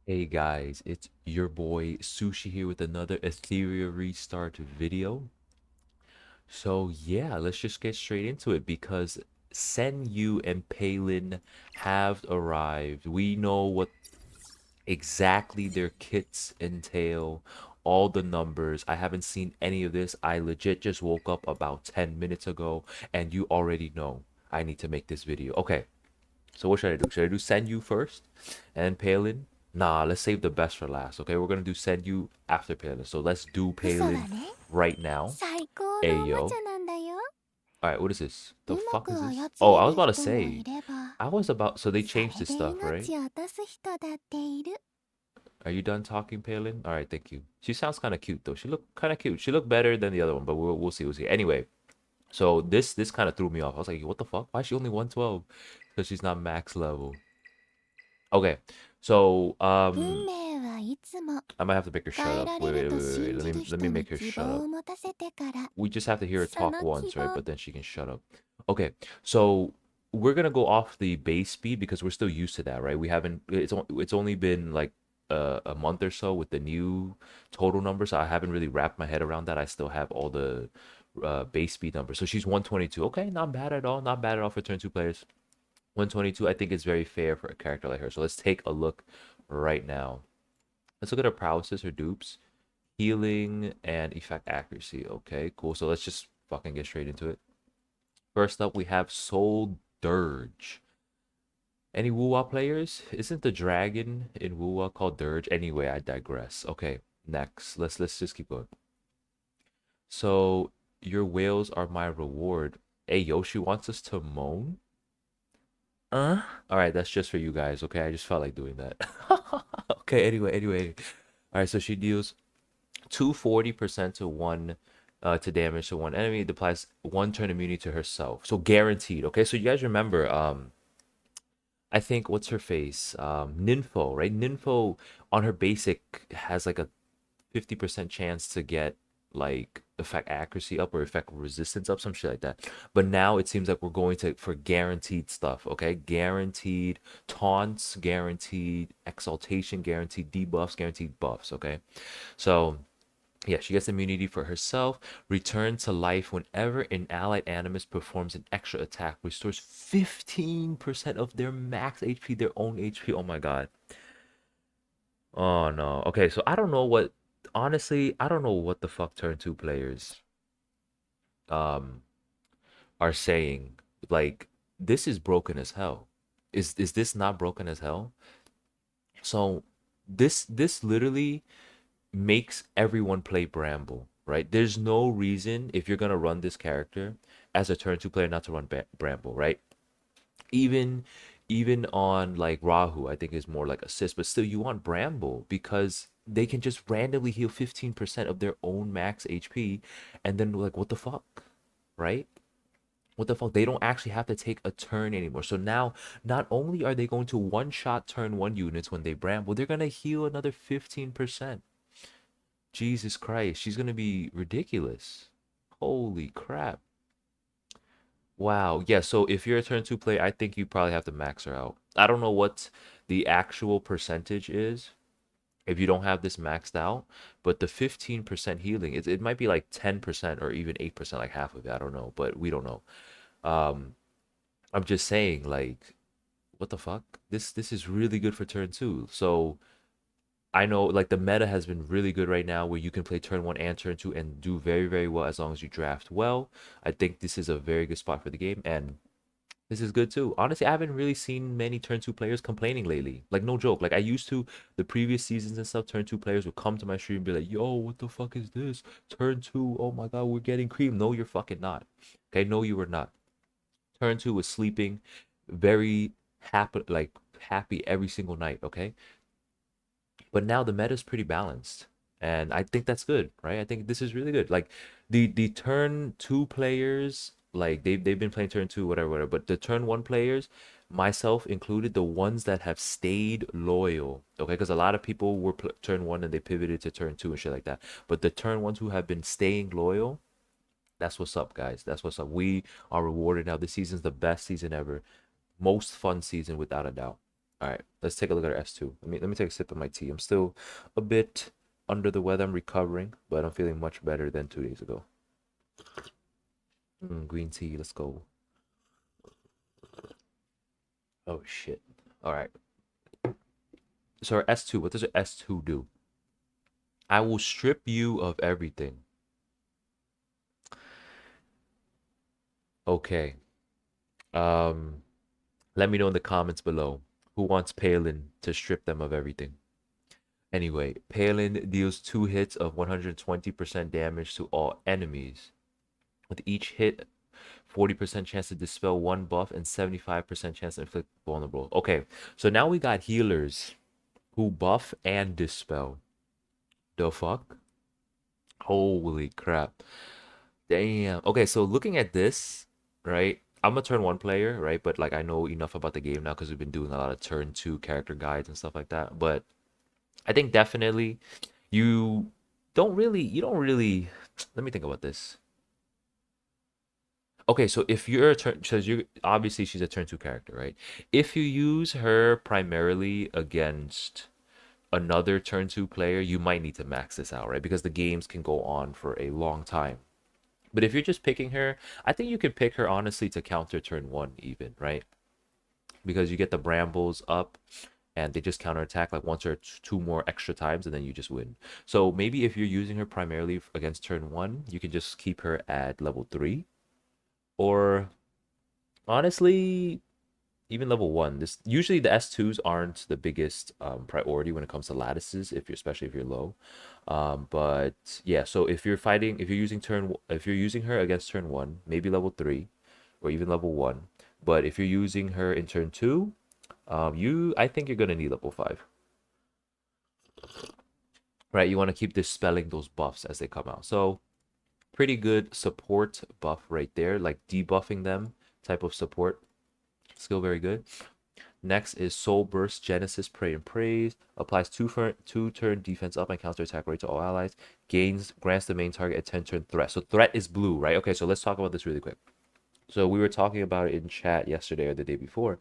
Hey guys, it's your boy Sushi here with another Etheria restart video. So yeah, let's just get straight into it because Senyu and Palin have arrived. We know what exactly their kits entail, all the numbers. I haven't seen any of this. I legit just woke up about 10 minutes ago and you already know I need to make this video. Okay, so what should I do? Should I do send you first and Palin? Nah, let's save the best for last. Okay, we're gonna do send you after Palin. So let's do 嘘だ Palin ね。 right now. 最高のおもち Ayo. ゃなんだよ。All right, what is this? う The ま fuck く is 操 this? Oh, れ I was る about to 人もい say. れば、I was about. So they そ changed れ this で stuff, right? 命を落とす人だっている。Are you done talking, Palin? All right, thank you. She sounds kind of cute though. She looked kind of cute. She looked better than the other one, but we'll see. We'll see. Anyway, so this kind of threw me off. I was like, what the fuck? Why is she only 112? Because she's not max level. Okay, so 運命はいつも I might have to make her shut 変え up. られ Wait, る wait, wait, と wait, wait. 信 Let じ me る let me 人に make her 希 shut 望 up. を持たせてから、We just have to hear her そ talk の希 once, right? 望 But then she can shut up. Okay, so we're gonna go off the base speed because we're still used to that, right? We haven't. It's only been like a month or so with the new total numbers. I haven't really wrapped my head around that. I still have all the base speed numbers. So she's 122. Okay, not bad at all. Not bad at all for turn two players. 122. I think it's very fair for a character like her. So let's take a look right now. Let's look at her prowesses, her dupes. Healing and effect accuracy. Okay, cool. So let's just fucking get straight into it. First up, we have Soul Dirge. Any Wuwa players? Isn't the dragon in Wuwa called Dirge? Anyway, I digress. Okay, next. Let's just keep going. So your whales are my reward. Hey, Yoshi wants us to moan? All right, that's just for you guys. Okay, I just felt like doing that. Okay, anyway. All right, so she deals 240% to one to damage to one enemy. It applies one turn immunity to herself. So guaranteed. Okay, so you guys remember I think what's her face? Ninfo, right? Ninfo on her basic has like a 50% chance to get like effect accuracy up or effect resistance up, some shit like that. But now it seems like we're going to for guaranteed stuff, okay? Guaranteed taunts, guaranteed exaltation, guaranteed debuffs, guaranteed buffs, okay? So yeah, she gets immunity for herself. Return to life whenever an allied animus performs an extra attack. Restores 15% of their max HP, their own HP. Oh my god. Oh no. Okay, so I don't know what. Honestly, I don't know what the fuck turn two players um are saying. Like this is broken as hell. Is this not broken as hell? So this literally makes everyone play Bramble, right? There's no reason if you're gonna run this character as a turn two player not to run Bramble, right? Even even on like Rahu, I think is more like assist, but still you want Bramble because they can just randomly heal 15% of their own max HP, and then like what the fuck, right? What the fuck? They don't actually have to take a turn anymore. So now, not only are they going to one shot turn one units when they Bramble, they're gonna heal another 15%. Jesus Christ, she's gonna be ridiculous. Holy crap. Wow. Yeah, so if you're a turn two player, I think you probably have to max her out. I don't know what the actual percentage is if you don't have this maxed out, but the 15% healing, it might be like 10% or even 8%, like half of it. I don't know, but we don't know. Um, I'm just saying, like, what the fuck? This is really good for turn two. So I know like the meta has been really good right now where you can play turn one and turn two and do very, very well as long as you draft well. I think this is a very good spot for the game and this is good too. Honestly, I haven't really seen many turn two players complaining lately. Like no joke. Like I used to the previous seasons and stuff, turn two players would come to my stream and be like, yo, what the fuck is this? Turn two, oh my god, we're getting cream. No, you're fucking not. Okay, no, you were not. Turn two was sleeping very happy every single night, okay? But now the meta is pretty balanced, and I think that's good, right? I think this is really good. Like the turn two players, like they've been playing turn two, whatever. But the turn one players, myself included, the ones that have stayed loyal, okay? Because a lot of people were turn one and they pivoted to turn two and shit like that. But the turn ones who have been staying loyal, that's what's up, guys. That's what's up. We are rewarded now. This season's the best season ever, most fun season without a doubt. All right, let's take a look at our S2. Let me take a sip of my tea. I'm still a bit under the weather. I'm recovering, but I'm feeling much better than 2 days ago. Green tea, let's go. Oh shit. All right. So our S2, what does our S2 do? I will strip you of everything. Okay. Um, Let me know in the comments below who wants Palin to strip them of everything. Anyway, Palin deals 2 hits of 120% damage to all enemies. With each hit, 40% chance to dispel one buff and 75% chance to inflict vulnerable. Okay, so now we got healers who buff and dispel. The fuck? Holy crap. Damn. Okay, so looking at this, right? I'm a turn one player, right? But like I know enough about the game now because we've been doing a lot of turn two character guides and stuff like that. But I think definitely you you don't really let me think about this. Okay, so if you're a turn, so you obviously she's a turn two character, right? If you use her primarily against another turn two player, you might need to max this out, right? Because the games can go on for a long time. But if you're just picking her, I think you could pick her honestly to counter turn one even, right? Because you get the brambles up and they just counterattack like once or two more extra times and then you just win. So maybe if you're using her primarily against turn one, you can just keep her at level three. Or honestly, even level one. This usually the S2s aren't the biggest priority when it comes to lattices, if you're especially if you're low. But yeah, so if you're using if you're using her against turn one, maybe level three, or even level one. But if you're using her in turn two, I think you're gonna need level five, right? You want to keep dispelling those buffs as they come out. So pretty good support buff right there, like debuffing them type of support. Skill very good. Next is Soul Burst, Genesis, Pray and Praise. Applies two turn defense up and counter attack rate to all allies. Grants the main target a 10-turn threat. So threat is blue, right? Okay, so let's talk about this really quick. So we were talking about it in chat yesterday or the day before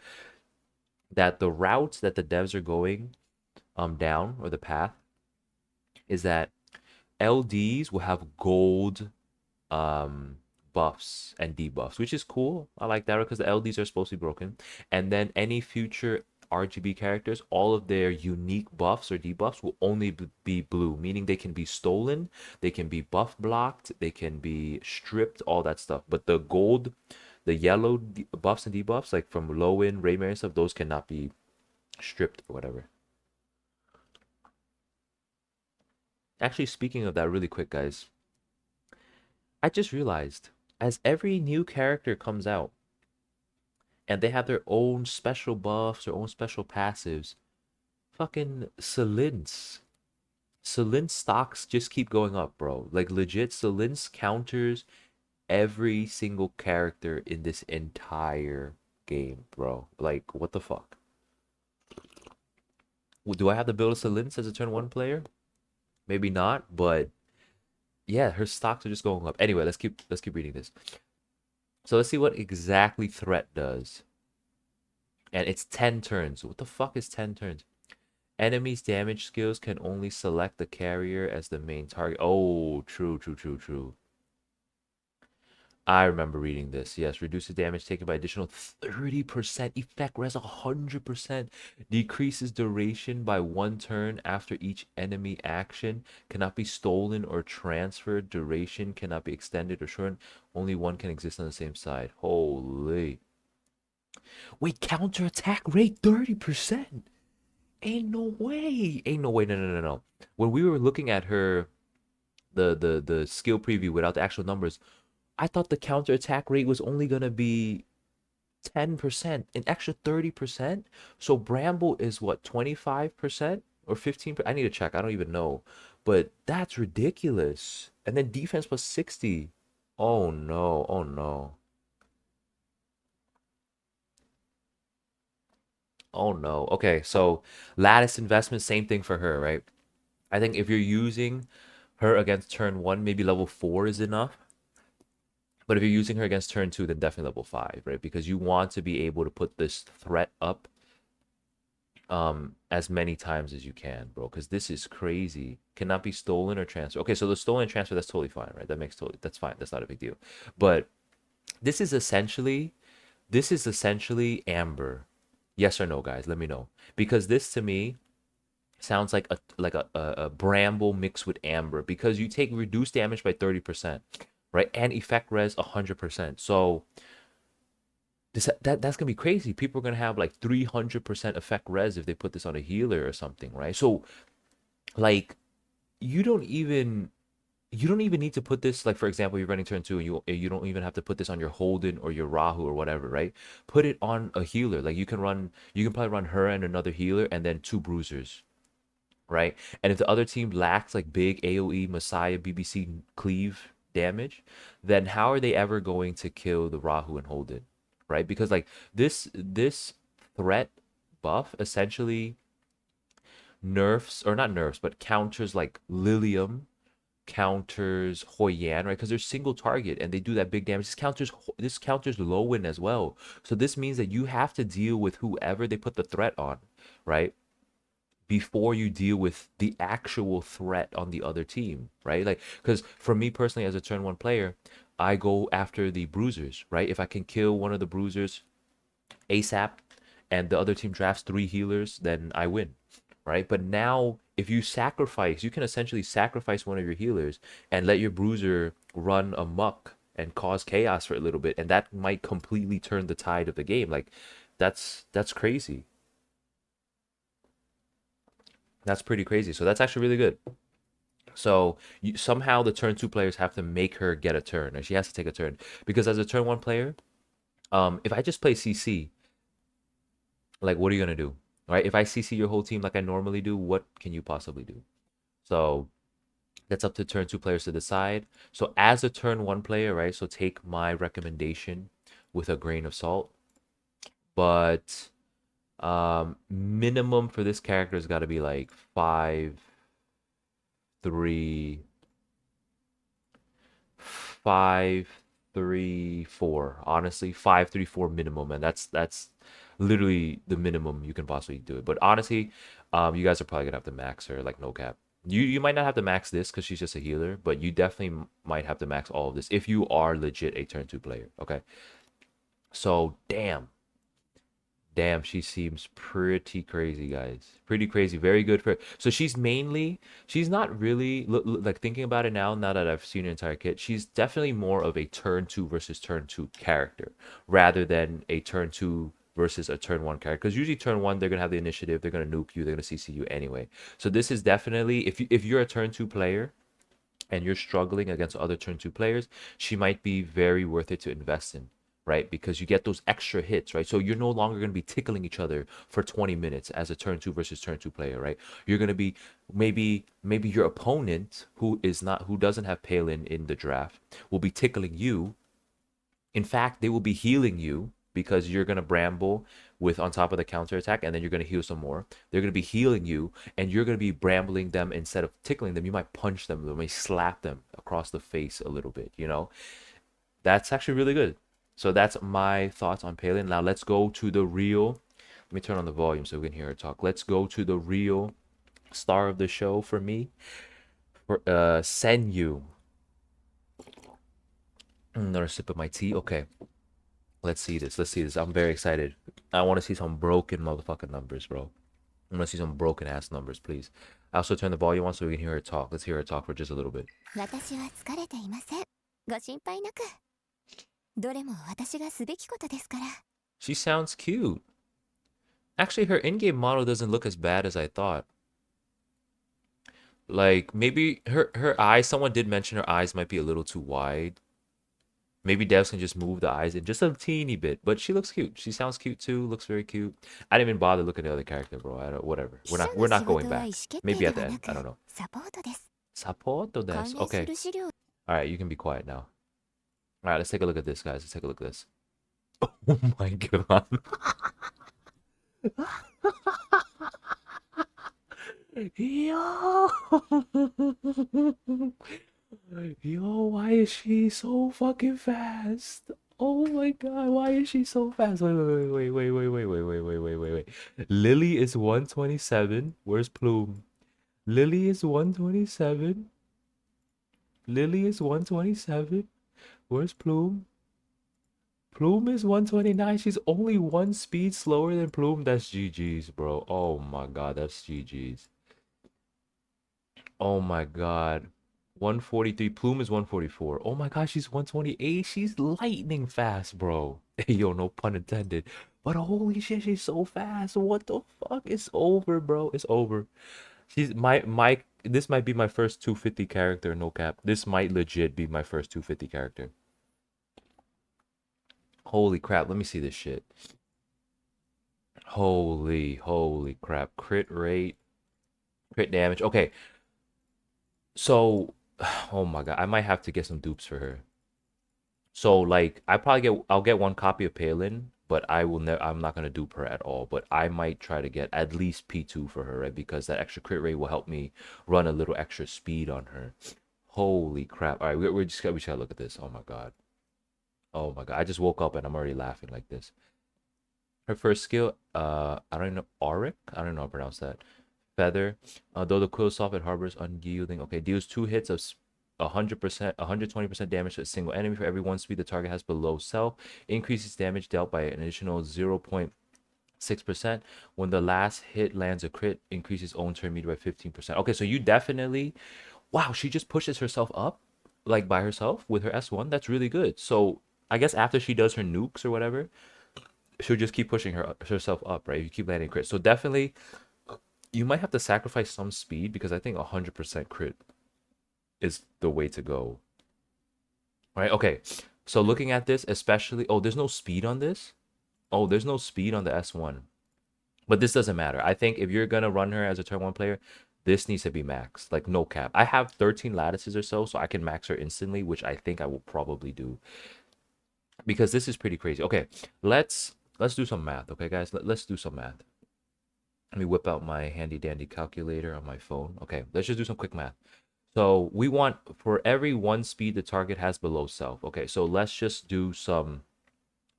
that the route that the devs are going down, or the path, is that LDs will have gold um buffs and debuffs, which is cool. I like that because the LDs are supposed to be broken. And then any future RGB characters, all of their unique buffs or debuffs will only be blue, meaning they can be stolen, they can be buff blocked, they can be stripped, all that stuff. But the gold, the yellow buffs and debuffs, like from Lowen, Raymare and stuff, those cannot be stripped or whatever. Actually, speaking of that, really quick, guys, I just realized as every new character comes out, and they have their own special buffs, their own special passives. Fucking Celin's stocks just keep going up, bro. Like legit, Celin's counters every single character in this entire game, bro. Like, what the fuck? Do I have to build a Celin's as a turn one player? Maybe not, but yeah, her stocks are just going up. Anyway, let's keep reading this. So let's see what exactly threat does. And it's 10 turns. What the fuck is 10 turns? Enemies' damage skills can only select the carrier as the main target. Oh, true, true, true, true. I remember reading this. Yes, reduces damage taken by additional 30%. Effect res 100%. Decreases duration by 1 turn after each enemy action. Cannot be stolen or transferred. Duration cannot be extended or shortened. Only one can exist on the same side. Holy. Wait, counterattack rate 30%. Ain't no way. Ain't no way. No, no, no, no. When we were looking at her, the skill preview without the actual numbers, I thought the counter attack rate was only gonna be 10%, an extra 30%. So Bramble is what, 25% or 15%? I need to check. I don't even know. But that's ridiculous. And then defense plus 60. Oh no. Oh no. Oh no. Okay, so lattice investment, same thing for her, right? I think if you're using her against turn one, maybe level four is enough. But if you're using her against turn two, then definitely level five, right? Because you want to be able to put this threat up as many times as you can, bro, because this is crazy. Cannot be stolen or transferred. Okay, so the stolen and transfer, that's totally fine, right? That's fine. That's not a big deal. But this is essentially amber. Yes or no, guys? Let me know. Because this to me sounds like a bramble mixed with amber because you take reduced damage by 30%, right? And effect res 100%. So that's gonna be crazy. People are gonna have like 300% effect res if they put this on a healer or something, right? So like you don't even need to put this, like for example, you're running turn two and you don't even have to put this on your Holden or your Rahu or whatever, right? Put it on a healer. Like you can probably run her and another healer and then two bruisers, right? And if the other team lacks like big AoE, Messiah, BBC, cleave damage, then how are they ever going to kill the Rahu and Holden, right? Because like this threat buff essentially nerfs, or not nerfs, but counters like Lilium, counters Hoyan, right? Because they're single target and they do that big damage. This counters Lowen as well. So this means that you have to deal with whoever they put the threat on, right? Before you deal with the actual threat on the other team, right? Like, because for me personally, as a turn one player, I go after the bruisers, right? If I can kill one of the bruisers ASAP and the other team drafts three healers, then I win, right? But now, if you sacrifice, you can essentially sacrifice one of your healers and let your bruiser run amok and cause chaos for a little bit, and that might completely turn the tide of the game. Like, that's crazy. That's pretty crazy. So that's actually really good. So somehow the turn two players have to make her get a turn, or she has to take a turn. Because as a turn one player, if I just play CC, like what are you gonna do? Right? If I CC your whole team like I normally do, what can you possibly do? So that's up to turn two players to decide. So as a turn one player, right? So take my recommendation with a grain of salt. But minimum for this character has got to be like 5, 3, 5, 3, 4. Honestly, 5, 3, 4 minimum, and that's literally the minimum you can possibly do it. But honestly, you guys are probably gonna have to max her, like no cap. You might not have to max this because she's just a healer, but you definitely might have to max all of this if you are legit a turn two player. Okay, so damn, she seems pretty crazy, guys. Pretty crazy. Very good for. So she's not really like thinking about it now that I've seen her entire kit. She's definitely more of a turn two versus turn two character rather than a turn two versus a turn one character. Because usually turn one they're gonna have the initiative, they're gonna nuke you, they're gonna CC you anyway. So this is definitely if you're a turn two player and you're struggling against other turn two players, she might be very worth it to invest in, right? Because you get those extra hits, right? So you're no longer going to be tickling each other for 20 minutes as a turn two versus turn two player, right? You're going to be maybe your opponent who doesn't have Palin in the draft will be tickling you. In fact, they will be healing you because you're gonna bramble with on top of the counter attack, and then you're gonna heal some more. They're gonna be healing you, and you're gonna be brambling them instead of tickling them. You might punch them, you might slap them across the face a little bit. That's actually really good. So that's my thoughts on Palin. Now let's go to the real. Let me turn on the volume so we can hear her talk. Let's go to the real star of the show for me, for Senyu. Another sip of my tea. Okay. Let's see this. Let's see this. I'm very excited. I want to see some broken motherfucking numbers, bro. I want to see some broken ass numbers, please. I also turn the volume on so we can hear her talk. Let's hear her talk for just a little bit. 私は疲れていません。ご心配なく。どれも私がすべきことですから。She sounds cute. Actually, her in-game model doesn't look as bad as I thought. Like maybe her eyes. Someone did mention her eyes might be a little too wide. Maybe devs can just move the eyes in just a teeny bit, but she looks cute. She sounds cute too. Looks very cute. I didn't even bother looking at the other character, bro. I don't. Whatever. We're not going back. Maybe at the end. I don't know. サポートです。Sapoto 関 des. 連す Okay. る資料 All right. You can be quiet now. All right. Let's take a look at this, guys. Let's take a look at this. Oh my god. Yo. Yo, why is she so fucking fast? Oh my god, why is she so fast? Wait. Lily is 127. Where's Plume? Lily is 127. Lily is 127. Where's Plume? Plume is 129. She's only one speed slower than Plume. That's GG's, bro. Oh my god, that's GG's. Oh my god. 143. Plume is 144. Oh my god, she's 128. She's lightning fast, bro. Hey, yo, no pun intended. But holy shit, she's so fast. What the fuck? It's over, bro. It's over. She's my this might be my first 250 character, no cap. This might legit be my first 250 character. Holy crap, let me see this shit. Holy crap. Crit rate, crit damage. Okay, so oh my god, I might have to get some dupes for her. So like I'll get one copy of Palin, but I'm not gonna dupe her at all. But I might try to get at least P2 for her, right? Because that extra crit rate will help me run a little extra speed on her. Holy crap. All right, we just gotta look at this. Oh my god. Oh my god. I just woke up and I'm already laughing like this. Her first skill, I don't know, Auric? I don't know how to pronounce that. Feather. Though the quill soft, it harbors unyielding. Okay, deals 2 hits of 100%, 120% damage to a single enemy for every one speed the target has below self. Increases damage dealt by an additional 0.6%. When the last hit lands a crit, increases own turn meter by 15%. Okay, so you definitely, wow, she just pushes herself up like by herself with her S1. That's really good. So I guess after she does her nukes or whatever, she'll just keep pushing herself up, right? If you keep landing crit. So definitely you might have to sacrifice some speed because I think 100% crit is the way to go. Right? Okay. So looking at this, especially, oh, there's no speed on this. Oh, there's no speed on the S1. But this doesn't matter. I think if you're gonna run her as a turn one player, this needs to be maxed. Like no cap. I have 13 lattices or so I can max her instantly, which I think I will probably do because this is pretty crazy. Okay, let's do some math. Okay, guys, let's do some math. Let me whip out my handy dandy calculator on my phone. Okay, let's just do some quick math. So we want for every one speed the target has below self. Okay, so let's just do some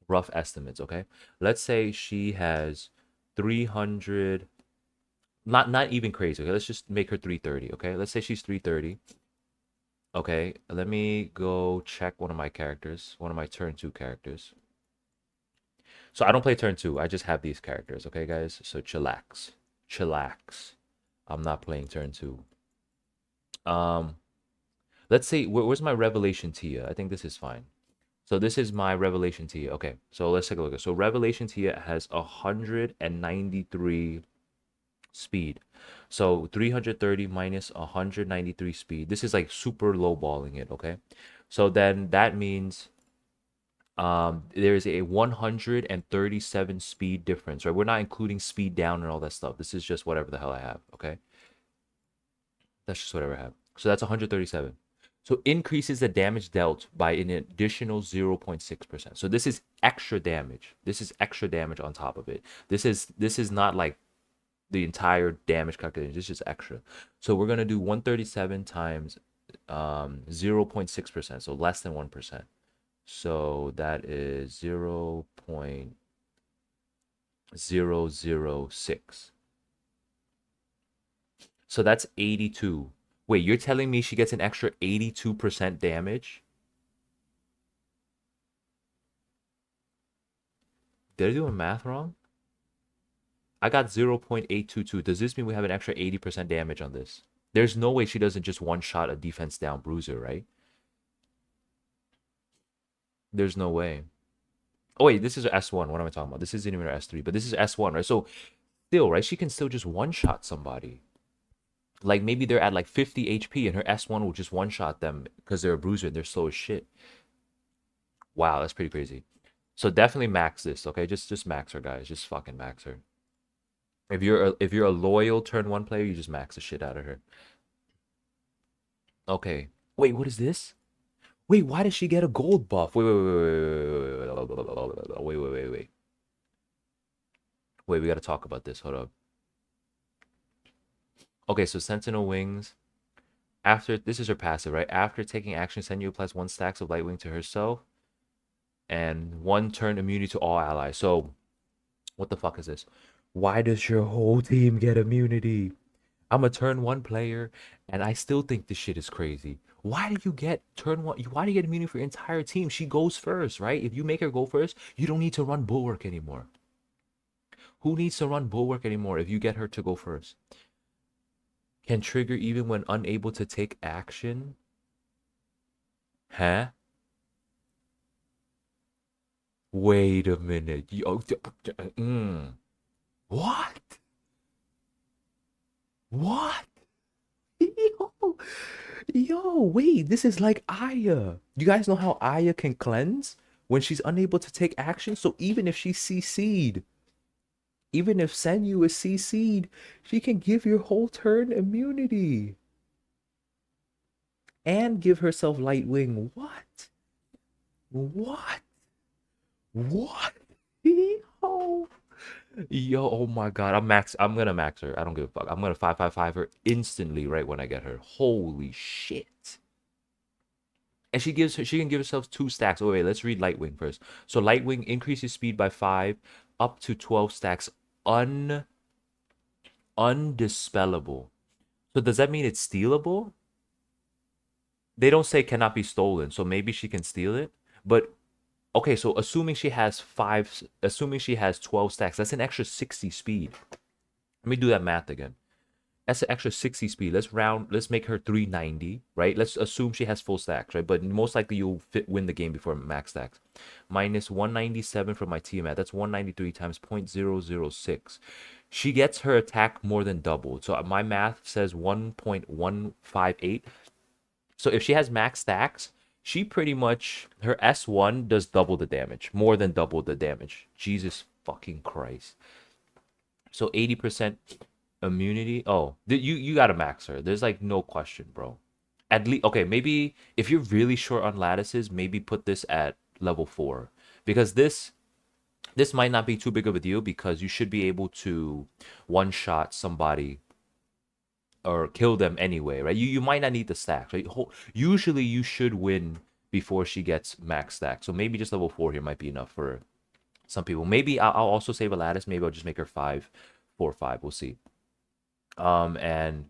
rough estimates. Okay, let's say she has 300. Not even crazy. Okay, let's just make her 330. Okay, let's say she's 330. Okay, let me go check one of my characters, one of my turn two characters. So I don't play turn two. I just have these characters. Okay, guys. So chillax, chillax. I'm not playing turn two. Um, let's see. Where's my Revelation Tia? I think this is fine. So this is my Revelation Tia. Okay, so let's take a look. So Revelation Tia has 193 speed. So 330 minus 193 speed. This is like super low balling it. Okay, so then that means there's a 137 speed difference, right? We're not including speed down and all that stuff. This is just whatever the hell I have. Okay, that's just whatever I have. So that's 137. So increases the damage dealt by an additional 0.6%. So this is extra damage. This is extra damage on top of it. This is not like the entire damage calculation. This is just extra. So we're gonna do 137 times 0.6%. So less than 1%. So that is 0.006. So that's 82. Wait, you're telling me she gets an extra 82% damage? Did I do my math wrong? I got 0.822. Does this mean we have an extra 80% damage on this? There's no way she doesn't just one shot a defense down bruiser, right? There's no way. Oh, wait, this is S1. What am I talking about? This isn't even S3, but this is S1, right? So still, right? She can still just one shot somebody. Like maybe they're at like 50 HP and her S1 will just one shot them because they're a bruiser and they're slow as shit. Wow, that's pretty crazy. So definitely max this, okay? Just max her, guys. Just fucking max her. If you're a loyal turn one player, you just max the shit out of her. Okay. Wait, what is this? Wait, why did she get a gold buff? Wait. Wait, we gotta talk about this. Hold up. Okay, so Sentinel Wings. After this is her passive, right? After taking action, Senyu applies one stacks of Lightwing to herself. and 1 turn immunity to all allies. So what the fuck is this? Why does your whole team get immunity? I'm a turn 1 player, and I still think this shit is crazy. Why do you get turn 1? Why do you get immunity for your entire team? She goes first, right? If you make her go first, you don't need to run bulwark anymore. Who needs to run bulwark anymore if you get her to go first? Can trigger even when unable to take action? Huh? Wait a minute. What? What? Yo, wait. This is like Aya. You guys know how Aya can cleanse when she's unable to take action? So even if she's CC'd, even if Senyu is CC'd, she can give your whole turn immunity and give herself light wing. What? What? What? Yo. Yo, oh my god. I'm gonna max her. I don't give a fuck. I'm gonna 555 her instantly right when I get her. Holy shit. And she can give herself 2 stacks. Oh wait, let's read Lightwing first. So Lightwing increases speed by 5 up to 12 stacks undispellable. So does that mean it's stealable? They don't say cannot be stolen, so maybe she can steal it. But okay, so assuming she has 12 stacks, that's an extra 60 speed. Let me do that math again. That's an extra 60 speed. Let's make her 390, right? Let's assume she has full stacks, right? But most likely you'll win the game before max stacks. Minus 197 from my TMAT. That's 193 times 0.006. She gets her attack more than doubled. So my math says 1.158. So if she has max stacks, she pretty much, her S1 does double the damage, more than double the damage. Jesus fucking Christ. So 80% immunity. Oh, you gotta max her. There's like no question, bro. At least, okay, maybe if you're really short on lattices, maybe put this at level 4. Because this might not be too big of a deal because you should be able to one-shot somebody or kill them anyway, right? You might not need the stacks, right? Usually you should win before she gets max stack. So maybe just level 4 here might be enough for some people. Maybe I'll also save a lattice. Maybe I'll just make her 5, 4, 5. We'll see. And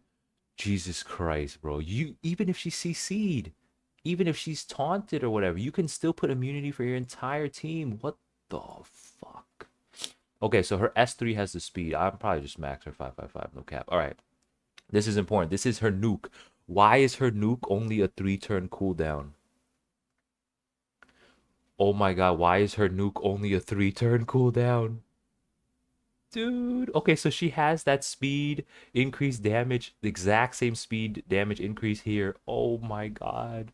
Jesus Christ, bro. You even if she's CC'd, even if she's taunted or whatever, you can still put immunity for your entire team. What the fuck? Okay, so her S3 has the speed. I'm probably just max her 555, no cap. All right. This is important. This is her nuke. Why is her nuke only a 3-turn cooldown? Oh my god, why is her nuke only a 3-turn cooldown? Dude. Okay, so she has that speed increase damage, the exact same speed damage increase here. Oh my god.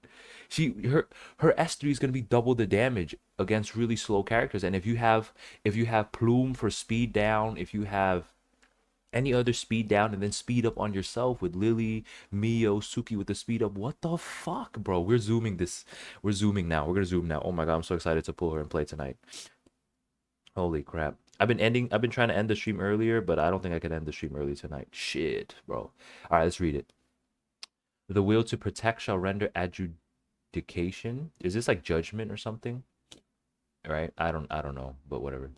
Her S3 is gonna be double the damage against really slow characters. And if you have Plume for speed down, if you have any other speed down and then speed up on yourself with Lily, Mio, Suki with the speed up. What the fuck, bro? We're zooming this. We're zooming now. We're gonna zoom now. Oh my god, I'm so excited to pull her and play tonight. Holy crap. I've been trying to end the stream earlier, but I don't think I can end the stream early tonight. Shit, bro. Alright, let's read it. The will to protect shall render adjudication. Is this like judgment or something? Right? I don't know, but whatever.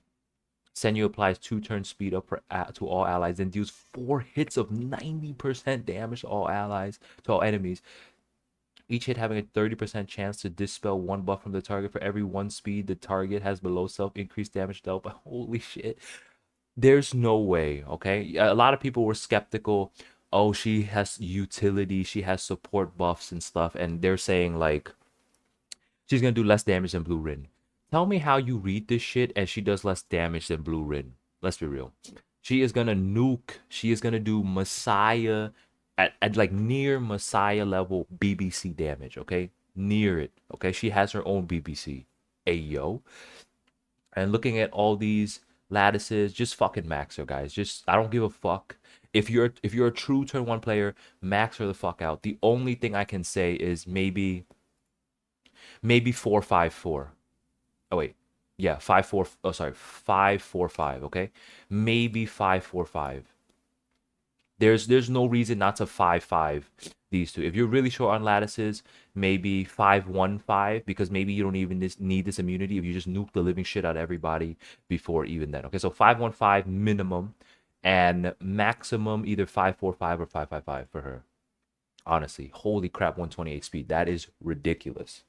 Senyu applies 2-turn speed up to all allies and deals 4 hits of 90% damage to all allies, to all enemies. Each hit having a 30% chance to dispel 1 buff from the target for every 1 speed the target has below self increased damage dealt by. Holy shit. There's no way, okay? A lot of people were skeptical. Oh, she has utility, she has support buffs and stuff, and they're saying like she's gonna do less damage than Blue Rin. Tell me how you read this shit as she does less damage than Blue Rin. Let's be real. She is gonna nuke. She is gonna do Messiah at like near Messiah level BBC damage, okay? Near it, okay? She has her own BBC. Ayo. And looking at all these lattices, just fucking max her, guys. Just I don't give a fuck. If you're a true turn 1 player, max her the fuck out. The only thing I can say is maybe 454. Oh wait, yeah, 5 4. Oh sorry, 545. Okay, maybe 545. There's no reason not to 5 5 these two. If you're really short on lattices, maybe 515, because maybe you don't even need this immunity if you just nuke the living shit out of everybody before even then. Okay, so 515 minimum, and maximum either 545 or 555 for her. Honestly, holy crap, 128 speed. That is ridiculous.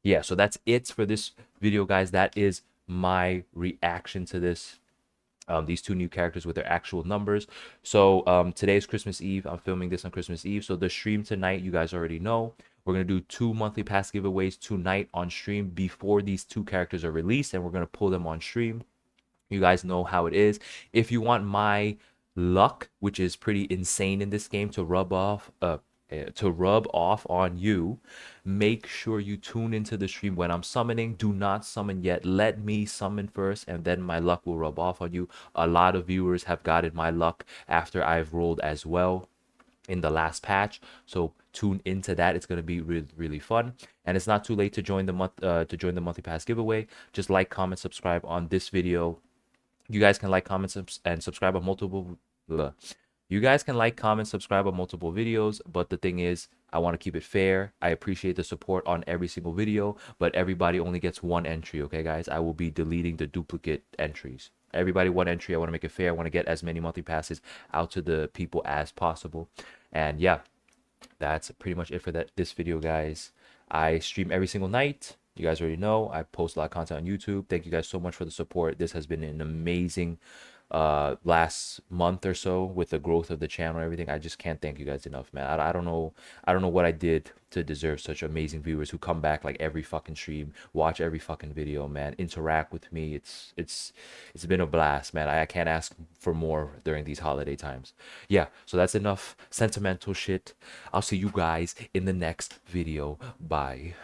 Yeah, so that's it for this video, guys. That is my reaction to this. These two new characters with their actual numbers. So today is Christmas Eve. I'm filming this on Christmas Eve. So the stream tonight, you guys already know. We're going to do 2 monthly pass giveaways tonight on stream before these two characters are released, and we're going to pull them on stream. You guys know how it is. If you want my luck, which is pretty insane in this game, to rub off on you, make sure you tune into the stream when I'm summoning. Do not summon yet. Let me summon first, and then my luck will rub off on you. A lot of viewers have gotten my luck after I've rolled as well in the last patch, so tune into that. It's going to be really, really fun, and it's not too late to join the monthly pass giveaway. Just like, comment, subscribe on this video. You guys can like, comment, and subscribe on multiple. You guys can like, comment, subscribe on multiple videos, but the thing is, I want to keep it fair. I appreciate the support on every single video, but everybody only gets one entry, okay, guys? I will be deleting the duplicate entries. Everybody one entry. I want to make it fair. I want to get as many monthly passes out to the people as possible. And yeah, that's pretty much it for this video, guys. I stream every single night. You guys already know. I post a lot of content on YouTube. Thank you guys so much for the support. This has been an amazing last month or so with the growth of the channel and everything. I just can't thank you guys enough, man. I don't know what I did to deserve such amazing viewers who come back like every fucking stream, watch every fucking video, man, interact with me. It's been a blast, man. I can't ask for more during these holiday times. Yeah, so that's enough sentimental shit. I'll see you guys in the next video. Bye.